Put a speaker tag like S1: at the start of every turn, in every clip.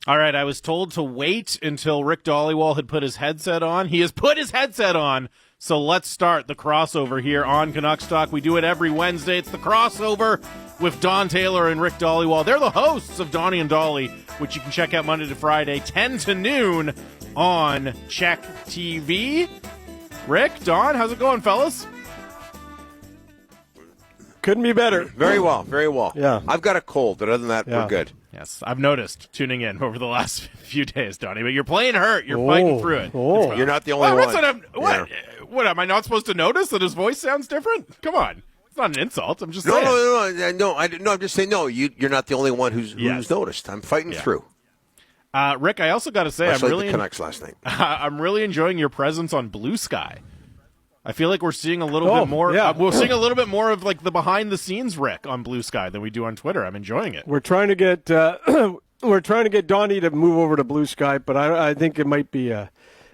S1: All right, I was told to wait until Rick Dhaliwal had put his headset on. He has put his headset on, so let's start the crossover here on Canucks Talk. We do it every Wednesday. It's the crossover with Don Taylor and Rick Dhaliwal. They're the hosts of Donnie and Dolly, which you can check out Monday to Friday, 10 to noon on Check TV. Rick, Don, how's it going, fellas?
S2: Couldn't be better.
S3: Very well, very well.
S2: Yeah.
S3: I've got a cold, but other than that, we're good.
S1: Yes, I've noticed tuning in over the last few days, Donnie. But you're playing hurt. You're fighting through it.
S3: You're not the only one.
S1: What, am I not supposed to notice that his voice sounds different? Come on. It's not an insult. I'm just saying.
S3: No. I'm just saying, no, you're not the only one who's noticed. I'm fighting through.
S1: Rick, I also got to say,
S3: I'm really the Canucks last night.
S1: I'm really enjoying your presence on Blue Sky. I feel like we're seeing a little bit more. Yeah. We're seeing a little bit more of like the behind the scenes Rick on Blue Sky than we do on Twitter. I'm enjoying it.
S2: We're trying to get Donnie to move over to Blue Sky, but I think it might be an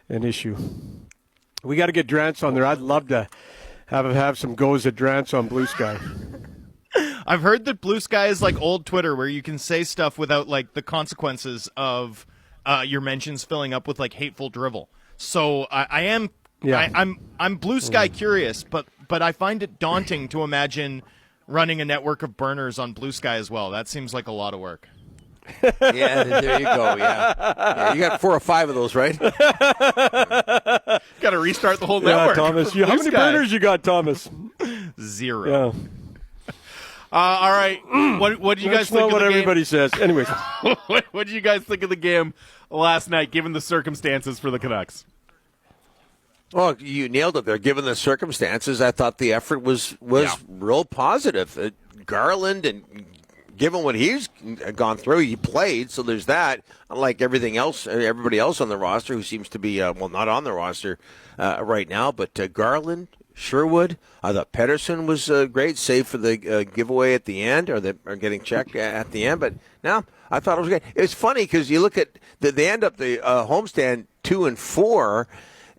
S2: issue. We got to get Drance on there. I'd love to have some goes at Drance on Blue Sky.
S4: I've heard that Blue Sky is like old Twitter, where you can say stuff without like the consequences of your mentions filling up with like hateful drivel. So I am. Yeah. I'm Blue Sky curious, but I find it daunting to imagine running a network of burners on Blue Sky as well. That seems like a lot of work.
S3: Yeah, there you go. Yeah, you got 4 or 5 of those, right?
S1: Got to restart the whole network.
S2: Thomas. How many burners you got, Thomas?
S4: 0.
S2: Yeah.
S1: All right. What do you guys think of the game? That's not what
S2: everybody says. Anyways.
S1: What do you guys think of the game last night, given the circumstances for the Canucks?
S3: Well, you nailed it there. Given the circumstances, I thought the effort was real positive. Garland, and given what he's gone through, he played, so there's that. Unlike everybody else on the roster who seems to be, not on the roster right now, but Garland, Sherwood, I thought Pettersson was great, save for the giveaway at the end, or getting checked at the end. But no, I thought it was great. It's funny because you look at they end up the homestand 2-4.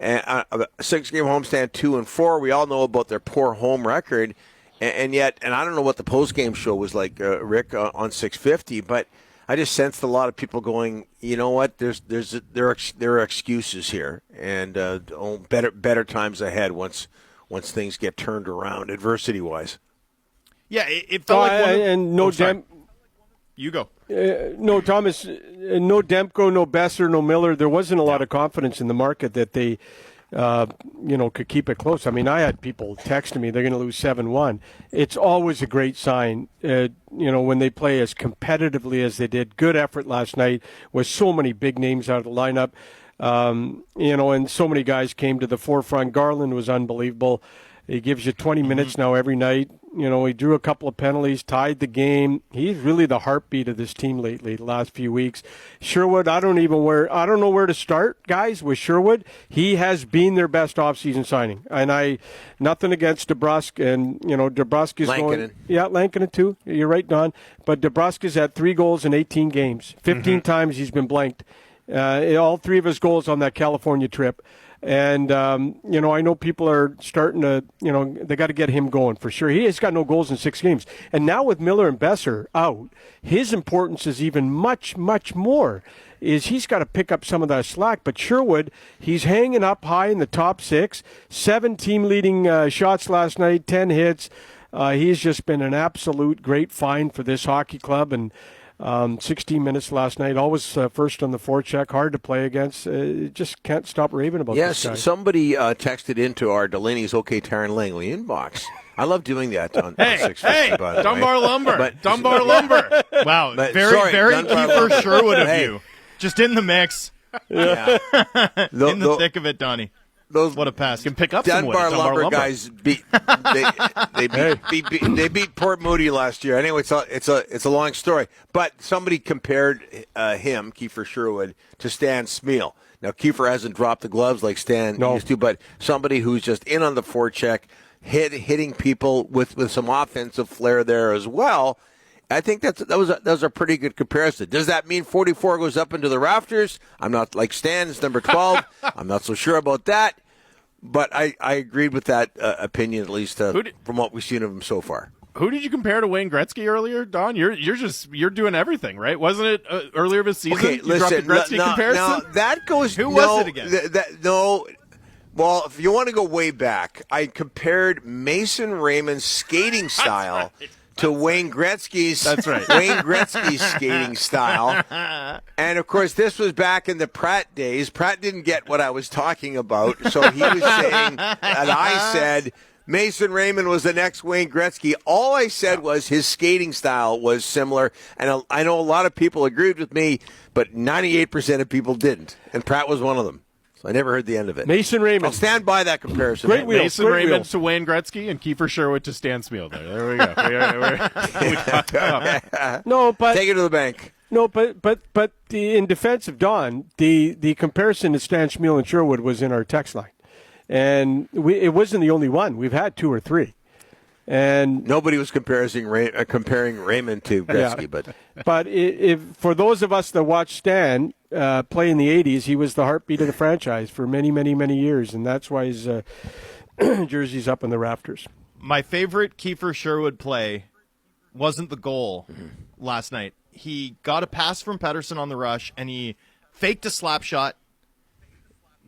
S3: And a 6-game homestand 2-4. We all know about their poor home record, and yet, and I don't know what the post-game show was like, Rick, on 650, but I just sensed a lot of people going, you know what? There are excuses here, and better times ahead once things get turned around, adversity-wise.
S4: Yeah, it felt like you go.
S2: No, Thomas, no Demko, no Besser, no Miller. There wasn't a lot of confidence in the market that they, could keep it close. I mean, I had people texting me they're going to lose 7-1. It's always a great sign, when they play as competitively as they did. Good effort last night with so many big names out of the lineup, and so many guys came to the forefront. Garland was unbelievable. He gives you 20 minutes now every night. He drew a couple of penalties, tied the game. He's really the heartbeat of this team lately, the last few weeks. Sherwood, I don't know where to start, guys, with Sherwood. He has been their best offseason signing. And nothing against DeBrusk, and, DeBrusk is
S3: Lankinen.
S2: Lankinen too. You're right, Don. But DeBrusk is at 3 goals in 18 games. 15 times he's been blanked. All 3 of his goals on that California trip. And, I know people are starting to, they got to get him going for sure. He has got no goals in 6 games. And now with Miller and Besser out, his importance is even much, much more. He's got to pick up some of that slack. But Sherwood, he's hanging up high in the top 6, 7 team-leading shots last night, 10 hits. He's just been an absolute great find for this hockey club. And 16 minutes last night, always first on the forecheck, hard to play against. Just can't stop raving about this guy.
S3: Yes, somebody texted into our Delaney's OK Taryn Langley inbox. I love doing that on 650, by the
S1: Dunbar
S3: way.
S1: Lumber. Dunbar Lumber.
S4: Wow, very Kiefer Sherwood of you. Just in the mix.
S3: Yeah.
S4: In the thick of it, Donnie. What a pass.
S1: Can pick up some wood.
S3: Dunbar Lumber guys beat Port Moody last year. Anyway, it's a long story. But somebody compared him, Kiefer Sherwood, to Stan Smeal. Now Kiefer hasn't dropped the gloves like Stan used to, but somebody who's just in on the forecheck, hitting people with some offensive flair there as well. I think that was a pretty good comparison. Does that mean 44 goes up into the rafters? I'm not like Stan's number 12. I'm not so sure about that. But I agreed with that opinion, at least from what we've seen of him so far.
S1: Who did you compare to Wayne Gretzky earlier, Don? You're doing everything, right? Wasn't it earlier this season?
S3: Okay,
S1: you dropped the Gretzky comparison.
S3: Now that goes.
S4: Who was it again?
S3: No. Well, if you want to go way back, I compared Mason Raymond's skating style to Wayne Gretzky's.
S1: That's right.
S3: Wayne Gretzky's skating style. And of course, this was back in the Pratt days. Pratt didn't get what I was talking about, so he was saying, and I said, Mason Raymond was the next Wayne Gretzky. All I said was his skating style was similar, and I know a lot of people agreed with me, but 98% of people didn't, and Pratt was one of them. So I never heard the end of it.
S2: Mason Raymond.
S3: I'll stand by that comparison.
S2: Great wheels.
S1: Mason
S2: Great
S1: Raymond
S2: wheels.
S1: to Wayne Gretzky and Kiefer Sherwood to Stan Smeel. There we go. We got up.
S2: No, but
S3: Take it to the bank.
S2: No, but in defense of Don, the comparison to Stan Schmiel and Sherwood was in our text line, and it wasn't the only one. We've had 2 or 3, and
S3: nobody was comparing Raymond to Gretzky,
S2: but if for those of us that watched Stan play in the '80s, he was the heartbeat of the franchise for many, many, many years, and that's why his jersey's up in the rafters.
S4: My favorite Kiefer Sherwood play wasn't the goal last night. He got a pass from Pettersson on the rush, and he faked a slap shot,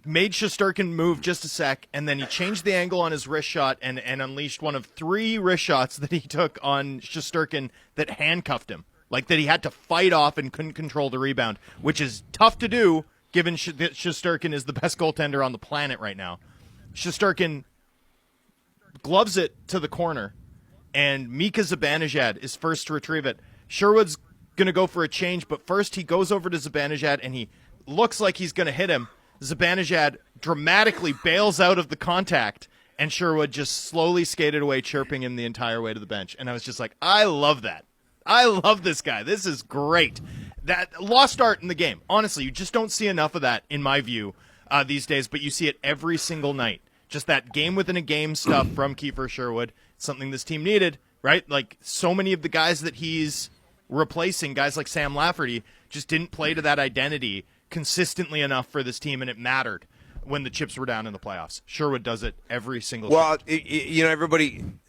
S4: made Shesterkin move just a sec, and then he changed the angle on his wrist shot and unleashed one of 3 wrist shots that he took on Shesterkin that handcuffed him. Like that he had to fight off and couldn't control the rebound, which is tough to do given that Shesterkin is the best goaltender on the planet right now. Shesterkin gloves it to the corner, and Mika Zibanejad is first to retrieve it. Sherwood's going to go for a change, but first he goes over to Zibanejad, and he looks like he's going to hit him. Zibanejad dramatically bails out of the contact, and Sherwood just slowly skated away, chirping him the entire way to the bench. And I was just like, I love that. I love this guy. This is great. That lost art in the game. Honestly, you just don't see enough of that, in my view, these days, but you see it every single night. Just that game within a game stuff from Kiefer Sherwood, something this team needed, right? Like so many of the guys that he's replacing, guys like Sam Lafferty, just didn't play to that identity consistently enough for this team, and it mattered when the chips were down in the playoffs. Sherwood does it every single time.
S3: Well,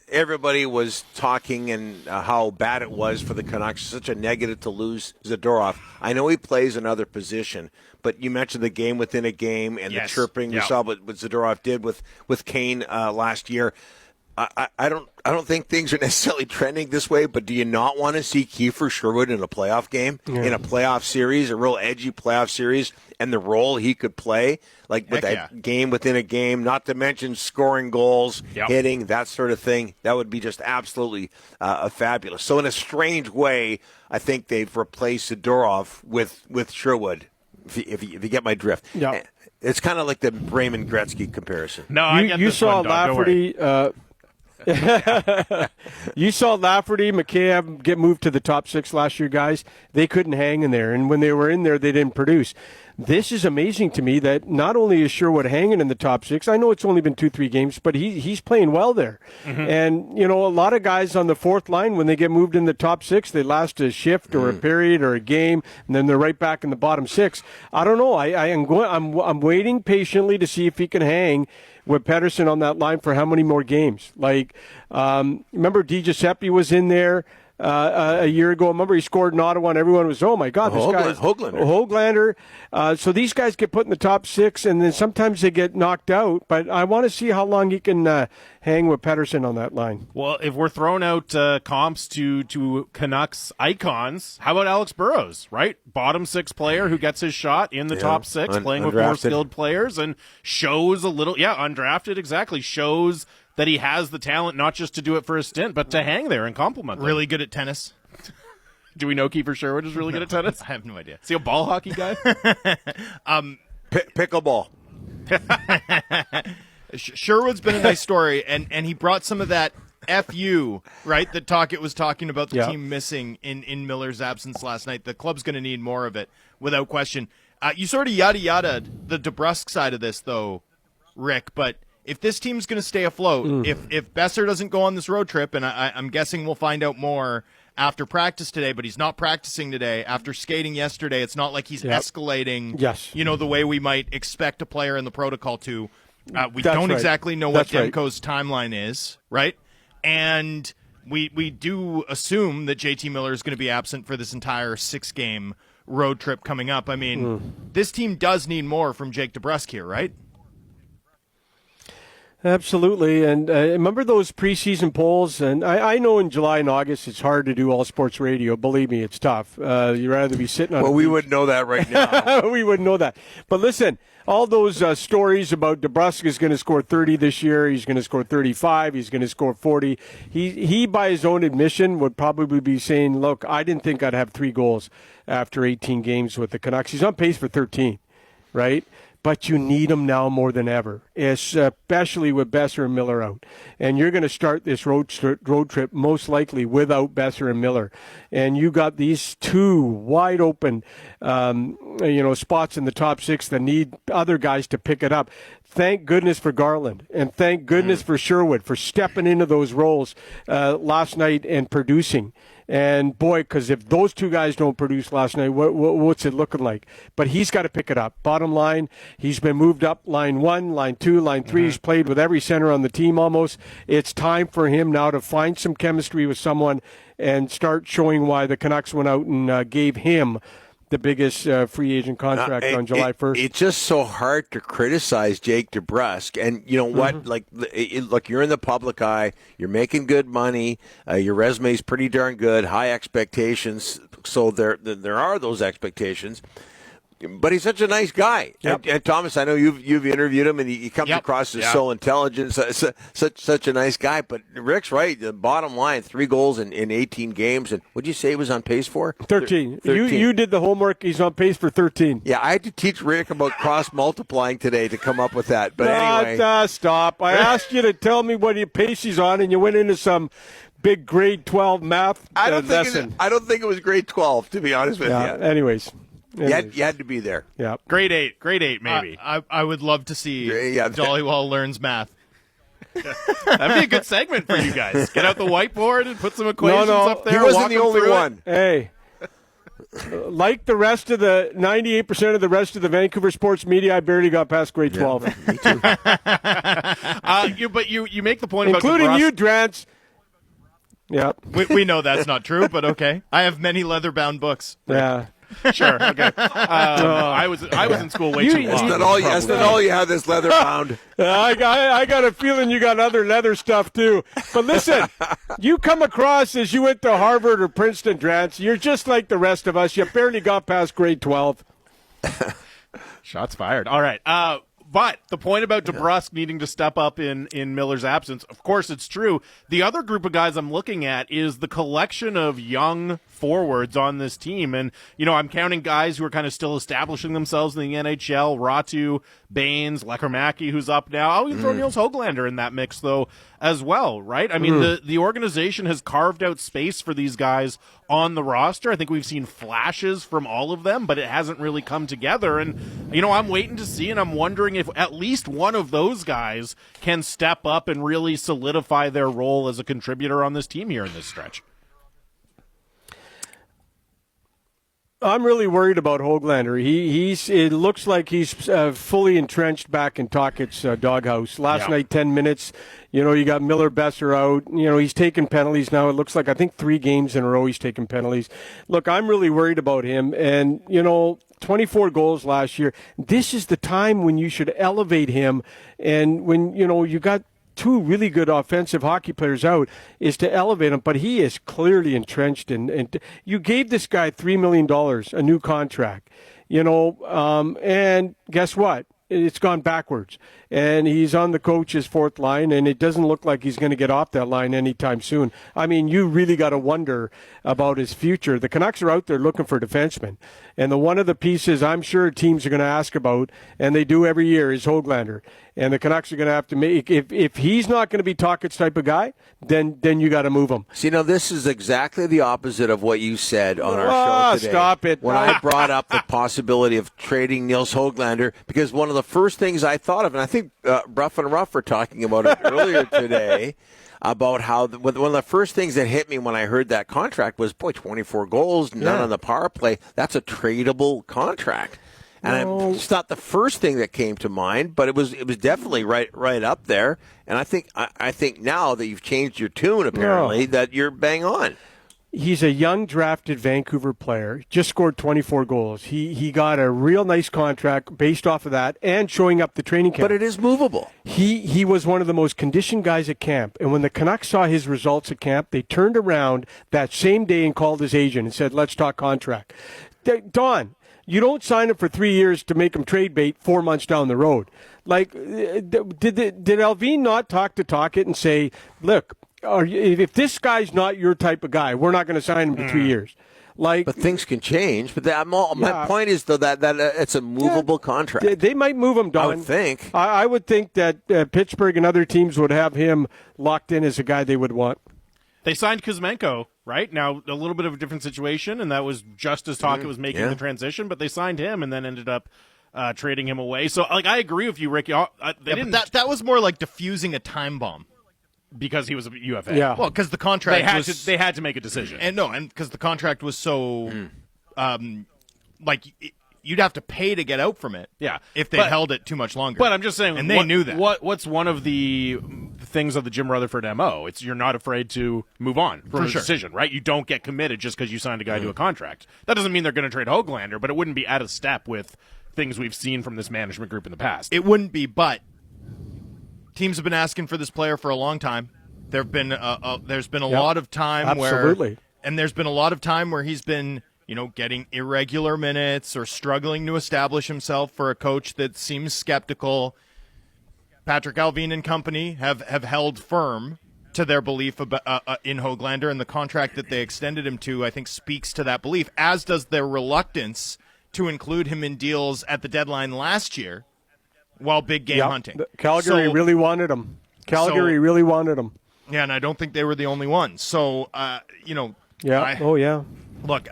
S3: everybody was talking and how bad it was for the Canucks, such a negative to lose Zadorov. I know he plays another position, but you mentioned the game within a game and the chirping. You saw what Zadorov did with Kane last year. I don't think things are necessarily trending this way, but do you not want to see Kiefer Sherwood in a playoff game, in a playoff series, a real edgy playoff series, and the role he could play, like with that game within a game, not to mention scoring goals, hitting, that sort of thing? That would be just absolutely fabulous. So in a strange way, I think they've replaced Zadorov with Sherwood, if you get my drift.
S2: Yeah.
S3: It's kind of like the Raymond Gretzky comparison.
S1: No, I get
S2: you
S1: this
S2: saw
S1: one, Don, don't worry.
S2: Lafferty. You saw Lafferty, McCabe get moved to the top 6 last year, guys. They couldn't hang in there, and when they were in there, they didn't produce. This is amazing to me that not only is Sherwood hanging in the top 6, I know it's only been 2-3 games, but he's playing well there. Mm-hmm. And, a lot of guys on the 4th line, when they get moved in the top 6, they last a shift or a period or a game, and then they're right back in the bottom 6. I don't know. I'm waiting patiently to see if he can hang with Pettersson on that line for how many more games. Like, remember DiGiuseppe was in there a year ago. Remember he scored in Ottawa and everyone was, oh my God, this guy is Hoglander. So these guys get put in the top 6 and then sometimes they get knocked out. But I want to see how long he can hang with Pettersson on that line.
S1: Well, if we're throwing out comps to Canucks icons, how about Alex Burrows, right? Bottom 6 player who gets his shot in the top 6, playing with more skilled players and shows a little, undrafted, exactly, shows that he has the talent not just to do it for a stint, but to hang there and compliment them.
S4: Really good at tennis.
S1: Do we know Kiefer Sherwood is really good at tennis?
S4: I have no idea.
S1: Is he a ball hockey guy?
S3: Pickleball.
S4: Sherwood's been a nice story, and he brought some of that FU, right, that Tocchet was talking about the team missing in Miller's absence last night. The club's going to need more of it, without question. You sort of yada-yada'd the DeBrusk side of this, though, Rick, but if this team's going to stay afloat, if Besser doesn't go on this road trip, and I'm guessing we'll find out more after practice today, but he's not practicing today. After skating yesterday, it's not like he's escalating, the way we might expect a player in the protocol to. We don't exactly know what Demko's timeline is, right? And we do assume that JT Miller is going to be absent for this entire 6-game road trip coming up. I mean, this team does need more from Jake DeBrusk here, right?
S2: Absolutely, and remember those preseason polls? And I know in July and August it's hard to do all sports radio. Believe me, it's tough. You'd rather be sitting on.
S3: Well, we wouldn't know that right now.
S2: We wouldn't know that. But listen, all those stories about DeBrusk is going to score 30 this year. He's going to score 35. He's going to score 40. He, by his own admission, would probably be saying, "Look, I didn't think I'd have 3 goals after 18 games with the Canucks." He's on pace for 13, right? But you need them now more than ever, especially with Besser and Miller out. And you're going to start this road trip most likely without Besser and Miller. And you got these 2 wide open, spots in the top 6 that need other guys to pick it up. Thank goodness for Garland, and thank goodness for Sherwood for stepping into those roles last night and producing. And boy, because if those 2 guys don't produce last night, what's it looking like? But he's got to pick it up. Bottom line, he's been moved up line 1, line 2, line 3. He's played with every center on the team almost. It's time for him now to find some chemistry with someone and start showing why the Canucks went out and gave him the biggest free agent contract on July 1st.
S3: It's just so hard to criticize Jake DeBrusk. And you know what? Look, you're in the public eye. You're making good money. Your resume's pretty darn good. High expectations. So there are those expectations. But he's such a nice guy.
S2: Yep.
S3: And Thomas, I know you've interviewed him, and he comes across as so intelligent, such a nice guy. But Rick's right. The bottom line, 3 goals in 18 games. And what did you say he was on pace for?
S2: 13.
S3: 13.
S2: You did the homework. He's on pace for 13.
S3: Yeah, I had to teach Rick about cross-multiplying today to come up with that. But anyway.
S2: Stop. I asked you to tell me what pace he's on, and you went into some big grade 12 math lesson.
S3: I don't think it was grade 12, to be honest with you.
S2: Anyways.
S3: You had to be there.
S2: Yeah.
S1: Grade 8, maybe.
S4: I would love to see Dhaliwal learns math.
S1: That'd be a good segment for you guys. Get out the whiteboard and put some equations up there.
S3: He wasn't the only one.
S2: Hey. Like the rest of the 98% of the rest of the Vancouver sports media, I barely got past grade 12.
S3: Me too.
S1: But you make the point
S2: including
S1: about DeBrusk.
S2: You, Drance. Yeah.
S4: We know that's not true, but okay. I have many leather-bound books.
S2: Yeah.
S1: Sure. Okay. I was in school way too long.
S3: That's not all you have. This leather bound.
S2: I got a feeling you got other leather stuff too. But listen, you come across as you went to Harvard or Princeton, Drance. You're just like the rest of us. You barely got past grade 12.
S1: Shots fired. All right. But the point about DeBrusk needing to step up in Miller's absence, of course, it's true. The other group of guys I'm looking at is the collection of young forwards on this team. And, I'm counting guys who are kind of still establishing themselves in the NHL. Ratu, Baines, Lekermacki, who's up now. I'll even throw Niels Hoglander in that mix, though, as well, right? I mean, the organization has carved out space for these guys on the roster. I think we've seen flashes from all of them, but it hasn't really come together. And, I'm waiting to see, and I'm wondering if at least one of those guys can step up and really solidify their role as a contributor on this team here in this stretch.
S2: I'm really worried about Hoglander. It looks like he's fully entrenched back in Tockett's doghouse. Last night, 10 minutes. You got Miller, Besser out. He's taking penalties now. It looks like, I think, 3 games in a row he's taking penalties. Look, I'm really worried about him. And, 24 goals last year. This is the time when you should elevate him. And when, you got 2 really good offensive hockey players out, is to elevate him. But he is clearly entrenched. And you gave this guy $3 million, a new contract, and guess what? It's gone backwards. And he's on the coach's 4th line, and it doesn't look like he's going to get off that line anytime soon. I mean, you really got to wonder about his future. The Canucks are out there looking for defensemen. And one of the pieces I'm sure teams are going to ask about, and they do every year, is Hoglander. And the Canucks are going to have to make, if he's not going to be Tockett's type of guy, then you got to move him.
S3: See, this is exactly the opposite of what you said on our show today.
S2: Stop it.
S3: When I brought up the possibility of trading Niels Hoglander, because one of the first things I thought of, and I think Bruff and Ruff were talking about it earlier today, about how one of the first things that hit me when I heard that contract was, 24 goals, none on the power play. That's a tradable contract. And it's not the first thing that came to mind, but it was definitely right up there. And I think now that you've changed your tune, apparently, that you're bang on.
S2: He's a young drafted Vancouver player, just scored 24 goals. He got a real nice contract based off of that and showing up the training camp.
S3: But it is movable.
S2: He was one of the most conditioned guys at camp. And when the Canucks saw his results at camp, they turned around that same day and called his agent and said, let's talk contract. Don, you don't sign him for 3 years to make him trade bait 4 months down the road. Like, did Alvin not talk it and say, look, if this guy's not your type of guy, we're not going to sign him for 3 years.
S3: But things can change. But my point is, though, that it's a movable contract.
S2: They might move him, Don.
S3: I would think.
S2: I would think that Pittsburgh and other teams would have him locked in as a guy they would want.
S1: They signed Kuzmenko, right? Now, a little bit of a different situation, and that was just as Talkett was making the transition, but they signed him and then ended up trading him away. So, I agree with you, Ricky.
S4: That was more like diffusing a time bomb.
S1: Because he was a UFA.
S2: Yeah.
S4: Well, because the contract
S1: they had to make a decision.
S4: And because the contract was so, you'd have to pay to get out from it.
S1: Yeah.
S4: If they held it too much longer.
S1: But I'm just saying,
S4: and they knew that.
S1: What's one of the things of the Jim Rutherford MO? It's you're not afraid to move on from a decision, right? You don't get committed just because you signed a guy to a contract. That doesn't mean they're going to trade Hoglander, but it wouldn't be out of step with things we've seen from this management group in the past.
S4: It wouldn't be, but teams have been asking for this player for a long time. There's been a lot of time there's been a lot of time where he's been, getting irregular minutes or struggling to establish himself for a coach that seems skeptical. Patrick Alvin and company have held firm to their belief in Hoglander, and the contract that they extended him to, I think, speaks to that belief, as does their reluctance to include him in deals at the deadline last year while big game hunting.
S2: Calgary really wanted him. Really wanted him.
S4: Yeah, and I don't think they were the only ones. So,
S2: Yeah.
S4: Look,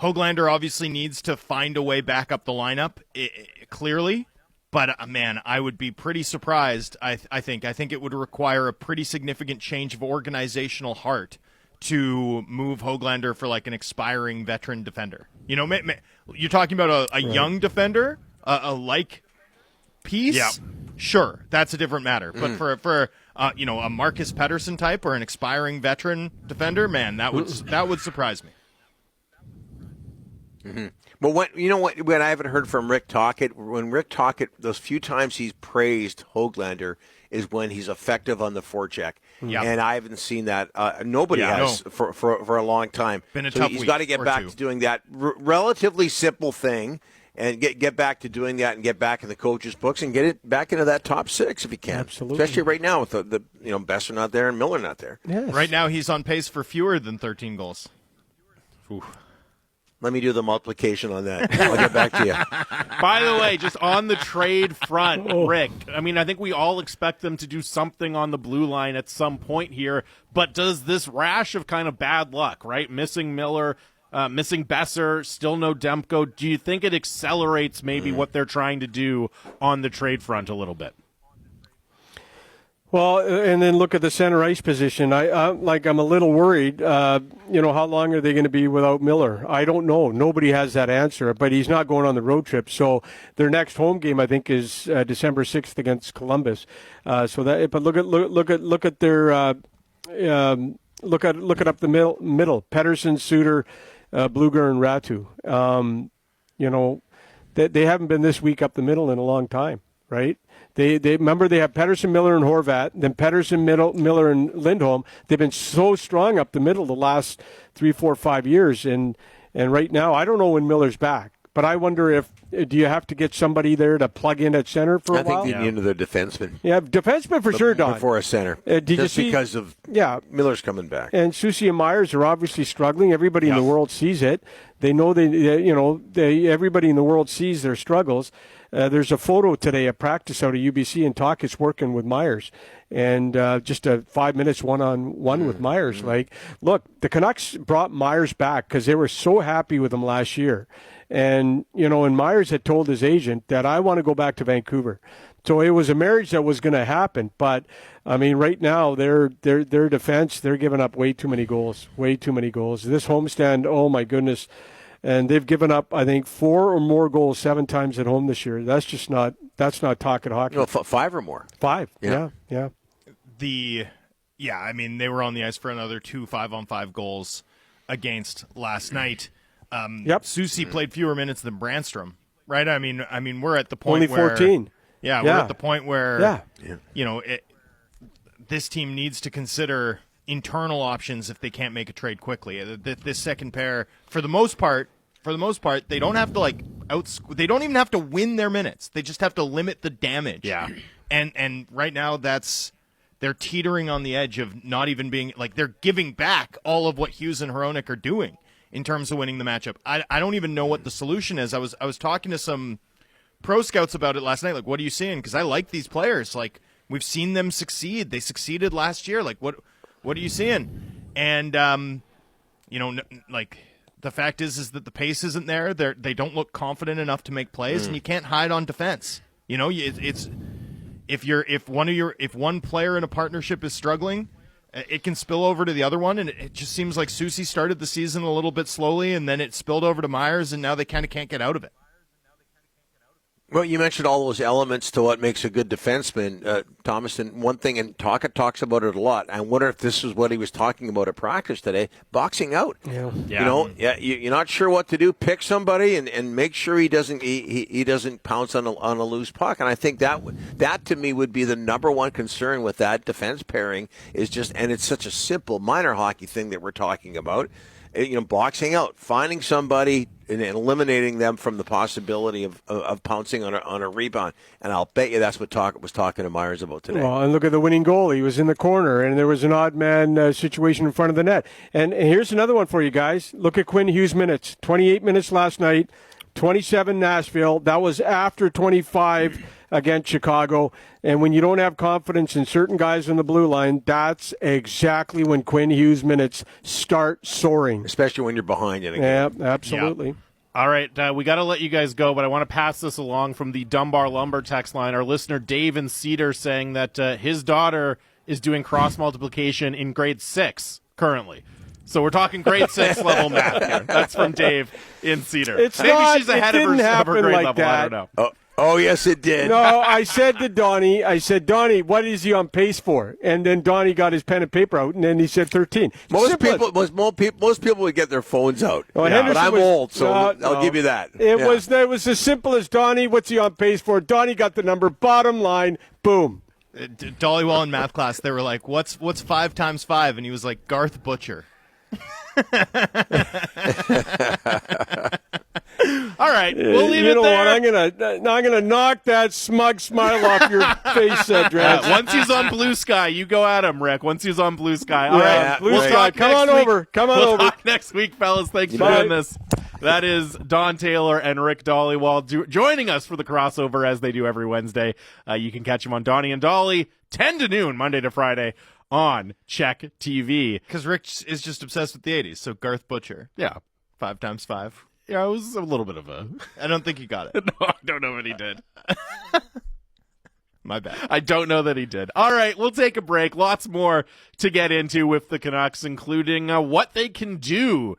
S4: Hoglander obviously needs to find a way back up the lineup, clearly. But, man, I would be pretty surprised, I think. I think it would require a pretty significant change of organizational heart to move Hoglander for, like, an expiring veteran defender. You're talking about a young defender, a like piece?
S1: Yeah.
S4: Sure, that's a different matter. But for a Marcus Pettersson type or an expiring veteran defender, man, that would surprise me.
S3: Mm-hmm. But when I haven't heard from Rick Tocchet, when Rick Tocchet, those few times he's praised Hoglander is when he's effective on the forecheck.
S4: Yeah.
S3: And I haven't seen that. Nobody has for a long time.
S4: Been a tough
S3: he's
S4: week
S3: got to get back
S4: two.
S3: to doing that relatively simple thing and get back to doing that and get back in the coach's books and get it back into that top six if he can.
S2: Absolutely.
S3: Especially right now with the Besser not there and Miller not there.
S2: Yes.
S4: Right now he's on pace for fewer than 13 goals.
S3: Ooh. Let me do the multiplication on that. I'll get back to you.
S1: By the way, just on the trade front, Rick, I mean, I think we all expect them to do something on the blue line at some point here, but does this rash of kind of bad luck, right? Missing Miller, missing Besser, still no Demko, do you think it accelerates maybe what they're trying to do on the trade front a little bit?
S2: Well, and then look at the center ice position. I'm a little worried. How long are they going to be without Miller? I don't know. Nobody has that answer. But he's not going on the road trip. So their next home game, I think, is December 6th against Columbus. But look at their look at up the middle. Pettersson, Suter, Bluger, and Ratu. They haven't been this weak up the middle in a long time, right? They remember they have Pettersson, Miller, and Horvat, then Pettersson, Miller, and Lindholm. They've been so strong up the middle the last 3, 4, 5 years, and right now I don't know when Miller's back. But I wonder if do you have to get somebody there to plug in at center for a while?
S3: I think they need another defenseman.
S2: Yeah, defenseman for sure, Don.
S3: Before a center. Because of Miller's coming back.
S2: And Soucy and Myers are obviously struggling. Everybody in the world sees it. They know everybody in the world sees their struggles. There's a photo today at practice out of UBC, and Tocchet's working with Myers. And just a 5 minutes one-on-one with Myers. Like, look, the Canucks brought Myers back because they were so happy with him last year. And, and Myers had told his agent that I want to go back to Vancouver. So it was a marriage that was going to happen. But, I mean, right now, their defense, they're giving up way too many goals. This homestand, oh, my goodness. and they've given up, I think, 4 or more goals 7 times at home this year. That's not talking hockey.
S3: No, 5 or more.
S2: 5, yeah.
S4: I mean, they were on the ice for another 2 5-on-5 goals against last night. Soucy played fewer minutes than Brandstrom, right? I mean, we're at the point
S2: only 14.
S4: We're at the point where this team needs to consider internal options if they can't make a trade quickly. This second pair, for the most part, they don't have to they don't even have to win their minutes. They just have to limit the damage.
S1: Yeah.
S4: And right now they're teetering on the edge of not even being they're giving back all of what Hughes and Hronek are doing in terms of winning the matchup. I don't even know what the solution is. I was talking to some pro scouts about it last night. What are you seeing? Because I like these players. We've seen them succeed. They succeeded last year. What are you seeing? And the fact is that the pace isn't there. They don't look confident enough to make plays, and you can't hide on defense. It's if one player in a partnership is struggling, it can spill over to the other one, and it just seems like Soucy started the season a little bit slowly, and then it spilled over to Myers, and now they kind of can't get out of it.
S3: Well, you mentioned all those elements to what makes a good defenseman, Thomas, and one thing, and Tocchet talks about it a lot. I wonder if this is what he was talking about at practice today, boxing out.
S2: Yeah.
S3: You're not sure what to do. Pick somebody and make sure he doesn't pounce on a loose puck. And I think that to me would be the number one concern with that defense pairing is just, and it's such a simple minor hockey thing that we're talking about. Boxing out, finding somebody and eliminating them from the possibility of pouncing on a rebound. And I'll bet you that's what Tocchet was talking to Myers about today.
S2: Well, and look at the winning goal. He was in the corner, and there was an odd man situation in front of the net. And here's another one for you guys. Look at Quinn Hughes' minutes. 28 minutes last night, 27 Nashville. That was after 25 against Chicago. And when you don't have confidence in certain guys on the blue line, that's exactly when Quinn Hughes' minutes start soaring.
S3: Especially when you're behind in a game.
S2: Yeah, absolutely.
S1: Yeah. All right, we got to let you guys go, but I want to pass this along from the Dunbar Lumber text line. Our listener Dave in Cedar saying that his daughter is doing cross multiplication in grade 6 currently. So we're talking grade 6 level math here. That's from Dave in Cedar.
S2: She's ahead of her grade like
S1: level.
S2: That.
S1: I don't know.
S3: Oh, yes, it did.
S2: No, I said to Donnie, Donnie, what is he on pace for? And then Donnie got his pen and paper out, and then he said 13.
S3: Most people would get their phones out.
S2: Well,
S3: but I'm old, so I'll give you that.
S2: It was as simple as Donnie, what's he on pace for? Donnie got the number, bottom line, boom.
S4: Dhaliwal in math class, they were like, what's 5 times 5? And he was like, Garth Butcher.
S1: All right, we'll leave it there.
S2: What? I'm gonna knock that smug smile off your face, Drance.
S1: Once he's on Blue Sky, you go at him, Rick. Once he's on Blue Sky. All right,
S2: Blue Sky. Come on over.
S1: We'll talk next week, fellas. Thanks for doing this. That is Don Taylor and Rick Dhaliwal joining us for the crossover as they do every Wednesday. You can catch them on Donnie and Dolly, 10 to noon, Monday to Friday on Check TV.
S4: Because Rick is just obsessed with the 80s, so Garth Butcher.
S1: Yeah.
S4: 5 times 5.
S1: Yeah, it was a little bit of a...
S4: I don't think he got it.
S1: No, I don't know what he did.
S4: My bad.
S1: I don't know that he did. All right, we'll take a break. Lots more to get into with the Canucks, including what they can do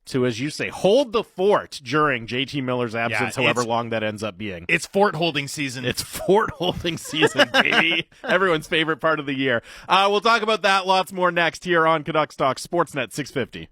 S1: to, as you say, hold the fort during JT Miller's absence, however long that ends up being.
S4: It's fort holding season.
S1: It's fort holding season, baby. Everyone's favorite part of the year. We'll talk about that, lots more next here on Canucks Talk Sportsnet 650.